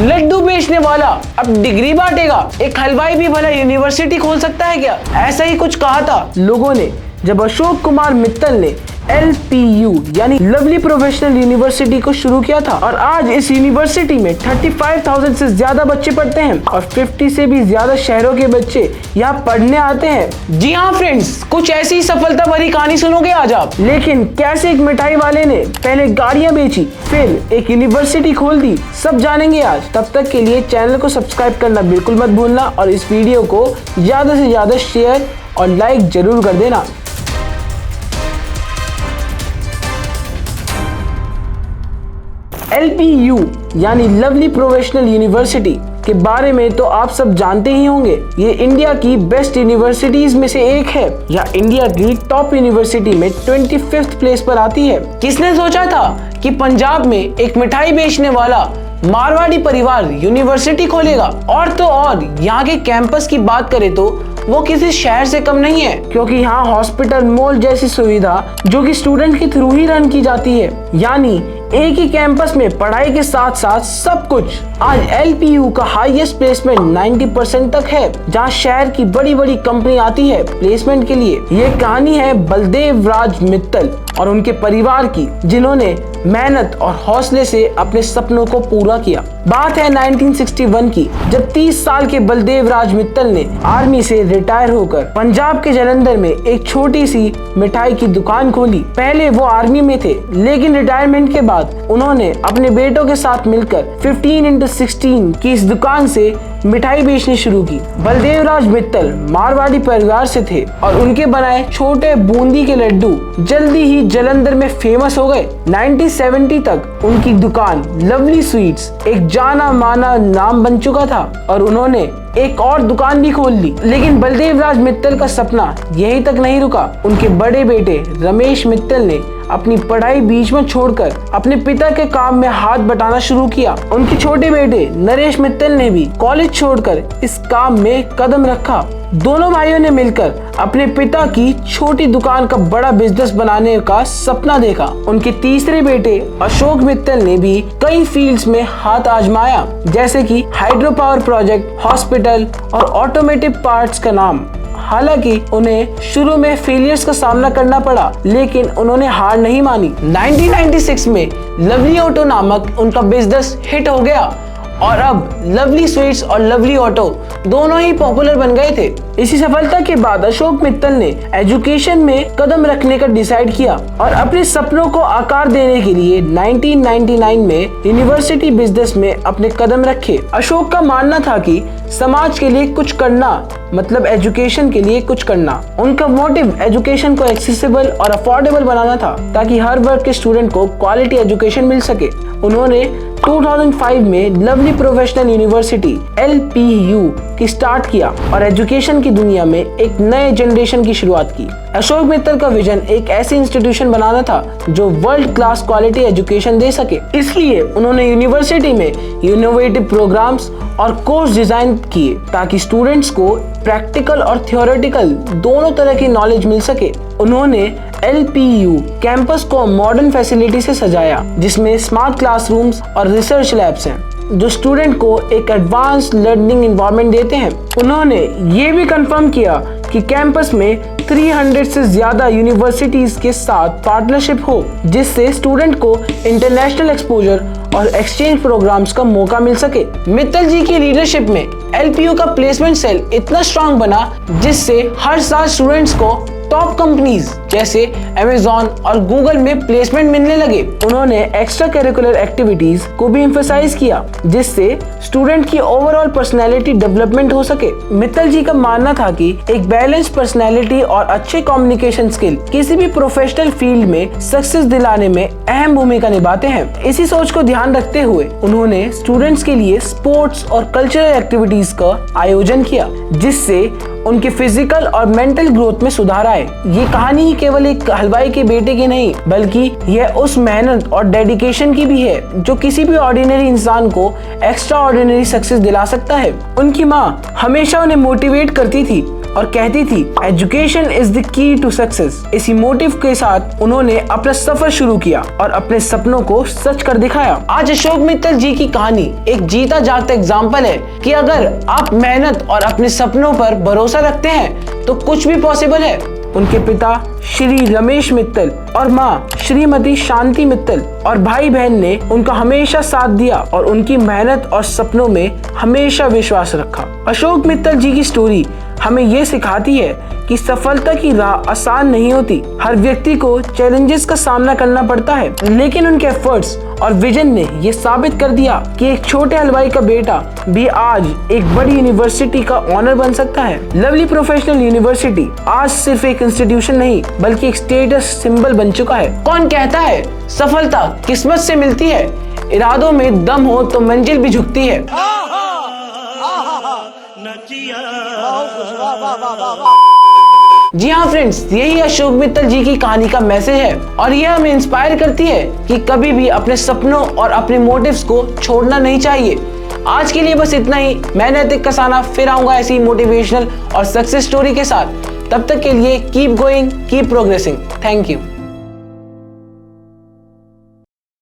लड्डू बेचने वाला अब डिग्री बांटेगा, एक हलवाई भी भला यूनिवर्सिटी खोल सकता है क्या? ऐसा ही कुछ कहा था लोगों ने जब अशोक कुमार मित्तल ने LPU यानी लवली प्रोफेशनल यूनिवर्सिटी को शुरू किया था। और आज इस यूनिवर्सिटी में 35,000 से ज्यादा बच्चे पढ़ते हैं और 50 से भी ज्यादा शहरों के बच्चे यहाँ पढ़ने आते हैं। जी हाँ फ्रेंड्स, कुछ ऐसी ही सफलता भरी कहानी सुनोगे आज आप। लेकिन कैसे एक मिठाई वाले ने पहले गाड़ियाँ बेची, फिर एक यूनिवर्सिटी खोल दी, सब जानेंगे आज। तब तक के लिए चैनल को सब्सक्राइब करना बिल्कुल मत भूलना और इस वीडियो को ज्यादा से ज्यादा शेयर और लाइक जरूर कर देना। LPU यानी लवली प्रोफेशनल यूनिवर्सिटी के बारे में तो आप सब जानते ही होंगे। ये इंडिया की बेस्ट यूनिवर्सिटीज में से एक है, या इंडिया की टॉप यूनिवर्सिटी में 25th प्लेस पर आती है। किसने सोचा था कि पंजाब में एक मिठाई बेचने वाला मारवाड़ी परिवार यूनिवर्सिटी खोलेगा। और तो और यहाँ के कैंपस की बात करें तो वो किसी शहर से कम नहीं है, क्योंकि यहाँ हॉस्पिटल, मॉल जैसी सुविधा जो कि स्टूडेंट के थ्रू ही रन की जाती है। यानी एक ही कैंपस में पढ़ाई के साथ साथ सब कुछ। आज LPU का हाईएस्ट प्लेसमेंट 90% तक है, जहाँ शहर की बड़ी बड़ी कंपनी आती है प्लेसमेंट के लिए। ये कहानी है बलदेव राज मित्तल और उनके परिवार की, जिन्होंने मेहनत और हौसले से अपने सपनों को पूरा किया। बात है 1961 की, जब 30 साल के बलदेव राज मित्तल ने आर्मी से रिटायर होकर पंजाब के जालंधर में एक छोटी सी मिठाई की दुकान खोली। पहले वो आर्मी में थे, लेकिन रिटायरमेंट के बाद उन्होंने अपने बेटों के साथ मिलकर 15x16 की इस दुकान से मिठाई बेचनी शुरू की। बलदेव राज मित्तल मारवाड़ी परिवार से थे और उनके बनाए छोटे बूंदी के लड्डू जल्दी ही जालंधर में फेमस हो गए। 1970 तक उनकी दुकान लवली स्वीट्स एक जाना माना नाम बन चुका था और उन्होंने एक और दुकान भी खोल ली। लेकिन बलदेव राज मित्तल का सपना यहीं तक नहीं रुका। उनके बड़े बेटे रमेश मित्तल ने अपनी पढ़ाई बीच में छोड़कर अपने पिता के काम में हाथ बटाना शुरू किया। उनके छोटे बेटे नरेश मित्तल ने भी कॉलेज छोड़कर इस काम में कदम रखा। दोनों भाइयों ने मिलकर अपने पिता की छोटी दुकान का बड़ा बिजनेस बनाने का सपना देखा। उनके तीसरे बेटे अशोक मित्तल ने भी कई फील्ड्स में हाथ आजमाया, जैसे कि हाइड्रो पावर प्रोजेक्ट, हॉस्पिटल और ऑटोमेटिव पार्ट्स का नाम। हालांकि उन्हें शुरू में फेलियर्स का सामना करना पड़ा, लेकिन उन्होंने हार नहीं मानी। 1996 में लवली ऑटो नामक उनका बिजनेस हिट हो गया और अब लवली स्वीट्स और लवली ऑटो दोनों ही पॉपुलर बन गए थे। इसी सफलता के बाद अशोक मित्तल ने एजुकेशन में कदम रखने का डिसाइड किया और अपने सपनों को आकार देने के लिए 1999 में यूनिवर्सिटी बिजनेस में अपने कदम रखे। अशोक का मानना था कि समाज के लिए कुछ करना मतलब एजुकेशन के लिए कुछ करना। उनका मोटिव एजुकेशन को एक्सेसिबल और अफोर्डेबल बनाना था, ताकि हर वर्ग के स्टूडेंट को क्वालिटी एजुकेशन मिल सके। उन्होंने 2005 में लवली प्रोफेशनल यूनिवर्सिटी LPU की स्टार्ट किया और एजुकेशन की दुनिया में एक नए जनरेशन की शुरुआत की। अशोक मित्तल का विजन एक ऐसी इंस्टीट्यूशन बनाना था जो वर्ल्ड क्लास क्वालिटी एजुकेशन दे सके। इसलिए उन्होंने यूनिवर्सिटी में इनोवेटिव प्रोग्राम्स और कोर्स डिजाइन किए, ताकि स्टूडेंट्स को प्रैक्टिकल और थियोरेटिकल दोनों तरह की नॉलेज मिल सके। उन्होंने LPU कैंपस को मॉडर्न फैसिलिटी से सजाया, जिसमें स्मार्ट क्लासरूम्स और रिसर्च लैब्स हैं, जो स्टूडेंट को एक एडवांस लर्निंग एनवायरनमेंट देते हैं। उन्होंने ये भी कंफर्म किया कि कैंपस में 300 से ज्यादा यूनिवर्सिटीज के साथ पार्टनरशिप हो, जिससे स्टूडेंट को इंटरनेशनल एक्सपोजर और एक्सचेंज प्रोग्राम्स का मौका मिल सके। मित्तल जी की लीडरशिप में LPU का प्लेसमेंट सेल इतना स्ट्रांग बना, जिससे हर साल स्टूडेंट्स को टॉप कंपनीज जैसे Amazon और Google में प्लेसमेंट मिलने लगे। उन्होंने एक्स्ट्रा करिकुलर एक्टिविटीज को भी एम्फसाइज किया, जिससे स्टूडेंट की ओवरऑल पर्सनैलिटी डेवलपमेंट हो सके। मित्तल जी का मानना था कि एक बैलेंस पर्सनैलिटी और अच्छे कम्युनिकेशन स्किल किसी भी प्रोफेशनल फील्ड में सक्सेस दिलाने में अहम भूमिका निभाते हैं। इसी सोच को ध्यान रखते हुए उन्होंने स्टूडेंट्स के लिए स्पोर्ट्स और कल्चरल एक्टिविटीज का आयोजन किया, जिससे उनके फिजिकल और मेंटल ग्रोथ में सुधार आए। ये कहानी ही केवल एक हलवाई के बेटे की नहीं, बल्कि यह उस मेहनत और डेडिकेशन की भी है जो किसी भी ऑर्डिनरी इंसान को एक्स्ट्रा ऑर्डिनरी सक्सेस दिला सकता है। उनकी माँ हमेशा उन्हें मोटिवेट करती थी और कहती थी education is the key to success. इसी मोटिव के साथ उन्होंने अपना सफर शुरू किया और अपने सपनों को सच कर दिखाया। आज अशोक मित्तल जी की कहानी एक जीता जागता एग्जाम्पल है कि अगर आप मेहनत और अपने सपनों पर भरोसा रखते हैं तो कुछ भी पॉसिबल है। उनके पिता श्री रमेश मित्तल और माँ श्रीमती शांति मित्तल और भाई बहन ने उनका हमेशा साथ दिया और उनकी मेहनत और सपनों में हमेशा विश्वास रखा। अशोक मित्तल जी की स्टोरी हमें ये सिखाती है कि सफलता की राह आसान नहीं होती। हर व्यक्ति को चैलेंजेस का सामना करना पड़ता है, लेकिन उनके एफर्ट्स और विजन ने ये साबित कर दिया कि एक छोटे हलवाई का बेटा भी आज एक बड़ी यूनिवर्सिटी का ऑनर बन सकता है। लवली प्रोफेशनल यूनिवर्सिटी आज सिर्फ एक इंस्टीट्यूशन नहीं, बल्कि एक स्टेटस सिंबल बन चुका है। कौन कहता है सफलता किस्मत से मिलती है? इरादों में दम हो तो मंजिल भी झुकती है। जी हाँ फ्रेंड्स, यही अशोक मित्तल जी की कहानी का मैसेज है और यह हमें इंस्पायर करती है कि कभी भी अपने सपनों और अपने मोटिव्स को छोड़ना नहीं चाहिए। आज के लिए बस इतना ही। मैं नैतिक कसाना फिर आऊंगा ऐसी मोटिवेशनल और सक्सेस स्टोरी के साथ। तब तक के लिए keep going, keep progressing. Thank you.